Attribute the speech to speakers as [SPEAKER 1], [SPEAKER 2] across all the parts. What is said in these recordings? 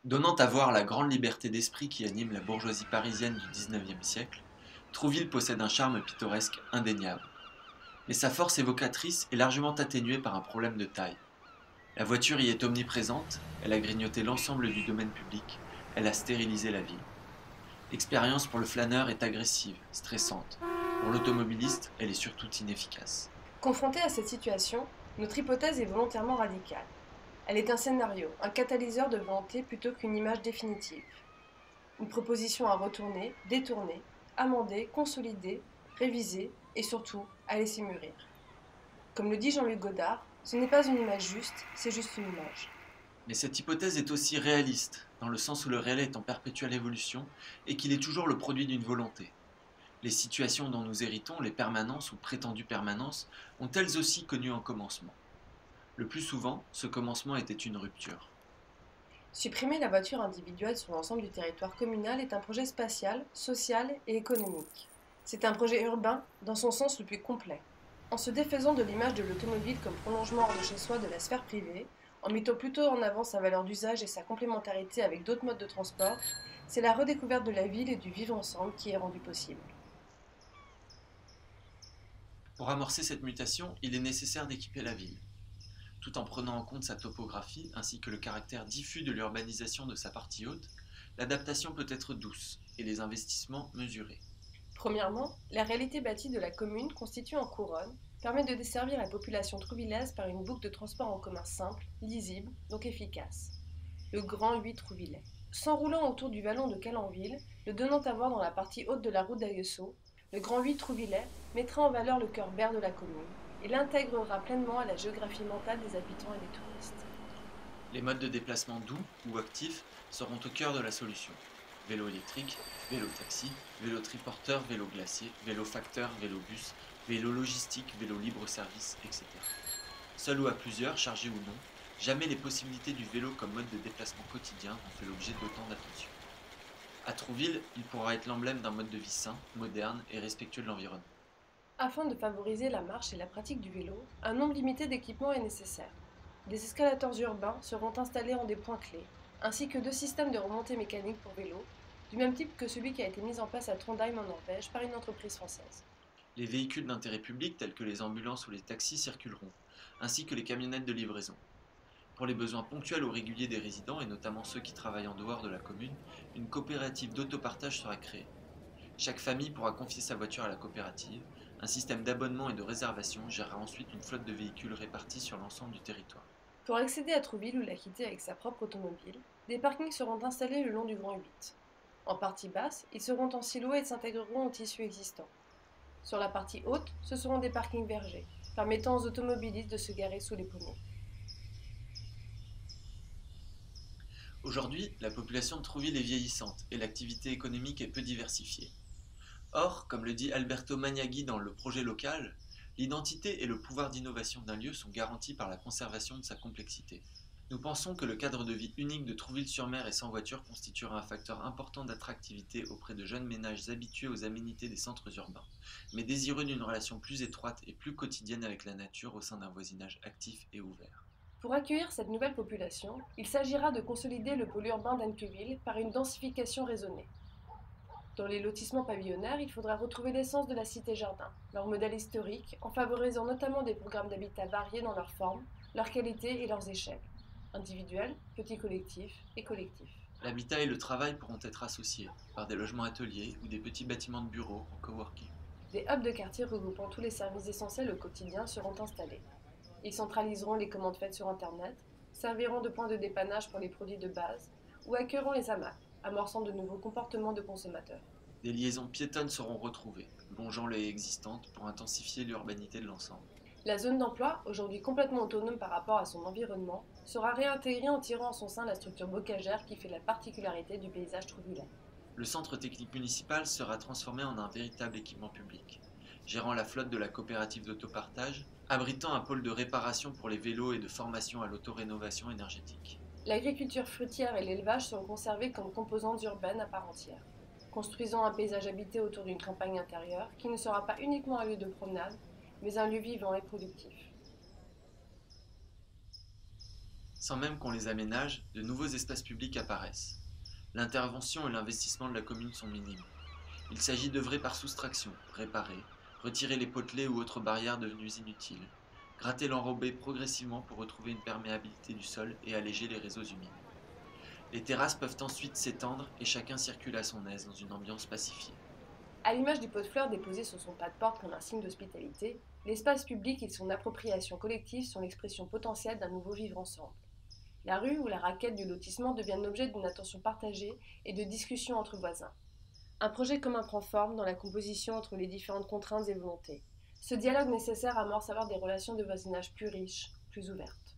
[SPEAKER 1] Donnant à voir la grande liberté d'esprit qui anime la bourgeoisie parisienne du XIXe siècle, Trouville possède un charme pittoresque indéniable. Mais sa force évocatrice est largement atténuée par un problème de taille. La voiture y est omniprésente, elle a grignoté l'ensemble du domaine public, elle a stérilisé la ville. L'expérience pour le flâneur est agressive, stressante. Pour l'automobiliste, elle est surtout inefficace.
[SPEAKER 2] Confronté à cette situation, notre hypothèse est volontairement radicale. Elle est un scénario, un catalyseur de volonté plutôt qu'une image définitive. Une proposition à retourner, détourner, amender, consolider, réviser et surtout à laisser mûrir. Comme le dit Jean-Luc Godard, ce n'est pas une image juste, c'est juste une image.
[SPEAKER 1] Mais cette hypothèse est aussi réaliste, dans le sens où le réel est en perpétuelle évolution et qu'il est toujours le produit d'une volonté. Les situations dont nous héritons, les permanences ou prétendues permanences, ont elles aussi connu un commencement. Le plus souvent, ce commencement était une rupture.
[SPEAKER 2] Supprimer la voiture individuelle sur l'ensemble du territoire communal est un projet spatial, social et économique. C'est un projet urbain dans son sens le plus complet. En se défaisant de l'image de l'automobile comme prolongement hors de chez soi de la sphère privée, en mettant plutôt en avant sa valeur d'usage et sa complémentarité avec d'autres modes de transport, c'est la redécouverte de la ville et du vivre ensemble qui est rendue possible.
[SPEAKER 1] Pour amorcer cette mutation, il est nécessaire d'équiper la ville. Tout en prenant en compte sa topographie ainsi que le caractère diffus de l'urbanisation de sa partie haute, l'adaptation peut être douce et les investissements mesurés.
[SPEAKER 2] Premièrement, la réalité bâtie de la commune, constituée en couronne, permet de desservir la population trouvillaise par une boucle de transport en commun simple, lisible, donc efficace. Le Grand 8 Trouvillais. S'enroulant autour du vallon de Calenville, le donnant à voir dans la partie haute de la route d'Aguesseau, le Grand 8 Trouvillais mettra en valeur le cœur vert de la commune et l'intégrera pleinement à la géographie mentale des habitants et des touristes.
[SPEAKER 1] Les modes de déplacement doux ou actifs seront au cœur de la solution. Vélo électrique, vélo taxi, vélo triporteur, vélo glacier, vélo facteur, vélo bus, vélo logistique, vélo libre service, etc. Seul ou à plusieurs, chargé ou non, jamais les possibilités du vélo comme mode de déplacement quotidien n'ont fait l'objet d'autant d'attention. À Trouville, il pourra être l'emblème d'un mode de vie sain, moderne et respectueux de l'environnement.
[SPEAKER 2] Afin de favoriser la marche et la pratique du vélo, un nombre limité d'équipements est nécessaire. Des escalators urbains seront installés en des points clés, ainsi que deux systèmes de remontée mécanique pour vélo, du même type que celui qui a été mis en place à Trondheim en Norvège par une entreprise française.
[SPEAKER 1] Les véhicules d'intérêt public tels que les ambulances ou les taxis circuleront, ainsi que les camionnettes de livraison. Pour les besoins ponctuels ou réguliers des résidents, et notamment ceux qui travaillent en dehors de la commune, une coopérative d'autopartage sera créée. Chaque famille pourra confier sa voiture à la coopérative. Un système d'abonnement et de réservation gérera ensuite une flotte de véhicules répartis sur l'ensemble du territoire.
[SPEAKER 2] Pour accéder à Trouville ou la quitter avec sa propre automobile, des parkings seront installés le long du Grand 8. En partie basse, ils seront en silo et s'intégreront au tissu existant. Sur la partie haute, ce seront des parkings vergers, permettant aux automobilistes de se garer sous les pommiers.
[SPEAKER 1] Aujourd'hui, la population de Trouville est vieillissante et l'activité économique est peu diversifiée. Or, comme le dit Alberto Magnaghi dans Le projet local, l'identité et le pouvoir d'innovation d'un lieu sont garantis par la conservation de sa complexité. Nous pensons que le cadre de vie unique de Trouville-sur-Mer et sans voiture constituera un facteur important d'attractivité auprès de jeunes ménages habitués aux aménités des centres urbains, mais désireux d'une relation plus étroite et plus quotidienne avec la nature au sein d'un voisinage actif et ouvert.
[SPEAKER 2] Pour accueillir cette nouvelle population, il s'agira de consolider le pôle urbain d'Anceville par une densification raisonnée. Dans les lotissements pavillonnaires, il faudra retrouver l'essence de la cité-jardin, leur modèle historique, en favorisant notamment des programmes d'habitat variés dans leur forme, leur qualité et leurs échelles. Individuels, petits collectifs et collectifs.
[SPEAKER 1] L'habitat et le travail pourront être associés par des logements ateliers ou des petits bâtiments de bureaux en coworking.
[SPEAKER 2] Des hubs de quartier regroupant tous les services essentiels au quotidien seront installés. Ils centraliseront les commandes faites sur Internet, serviront de point de dépannage pour les produits de base ou accueilleront les AMAP, amorçant de nouveaux comportements de consommateurs.
[SPEAKER 1] Des liaisons piétonnes seront retrouvées, longeant les existantes pour intensifier l'urbanité de l'ensemble.
[SPEAKER 2] La zone d'emploi, aujourd'hui complètement autonome par rapport à son environnement, sera réintégrée en tirant en son sein la structure bocagère qui fait la particularité du paysage trouvillais.
[SPEAKER 1] Le centre technique municipal sera transformé en un véritable équipement public, gérant la flotte de la coopérative d'autopartage, abritant un pôle de réparation pour les vélos et de formation à l'autorénovation énergétique.
[SPEAKER 2] L'agriculture fruitière et l'élevage seront conservés comme composantes urbaines à part entière, construisant un paysage habité autour d'une campagne intérieure qui ne sera pas uniquement un lieu de promenade, mais un lieu vivant et productif.
[SPEAKER 1] Sans même qu'on les aménage, de nouveaux espaces publics apparaissent. L'intervention et l'investissement de la commune sont minimes. Il s'agit d'œuvrer par soustraction, réparer, retirer les potelets ou autres barrières devenues inutiles, gratter l'enrobé progressivement pour retrouver une perméabilité du sol et alléger les réseaux humides. Les terrasses peuvent ensuite s'étendre et chacun circule à son aise dans une ambiance pacifiée.
[SPEAKER 2] À l'image du pot de fleurs déposé sur son pas de porte comme un signe d'hospitalité, l'espace public et son appropriation collective sont l'expression potentielle d'un nouveau vivre ensemble. La rue ou la raquette du lotissement deviennent l'objet d'une attention partagée et de discussions entre voisins. Un projet commun prend forme dans la composition entre les différentes contraintes et volontés. Ce dialogue nécessaire amorce alors des relations de voisinage plus riches, plus ouvertes.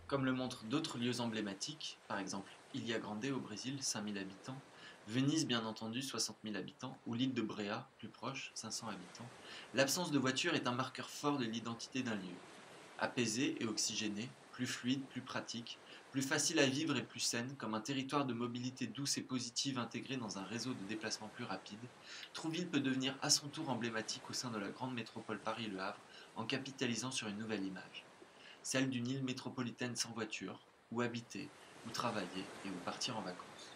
[SPEAKER 1] Comme le montrent d'autres lieux emblématiques, par exemple Ilha Grande au Brésil, 5000 habitants, Venise bien entendu, 60 000 habitants, ou l'île de Bréa, plus proche, 500 habitants, l'absence de voiture est un marqueur fort de l'identité d'un lieu. Apaisé et oxygéné, plus fluide, plus pratique, plus facile à vivre et plus saine, comme un territoire de mobilité douce et positive intégré dans un réseau de déplacement plus rapide, Trouville peut devenir à son tour emblématique au sein de la grande métropole Paris-Le Havre en capitalisant sur une nouvelle image, celle d'une île métropolitaine sans voiture, où habiter, où travailler et où partir en vacances.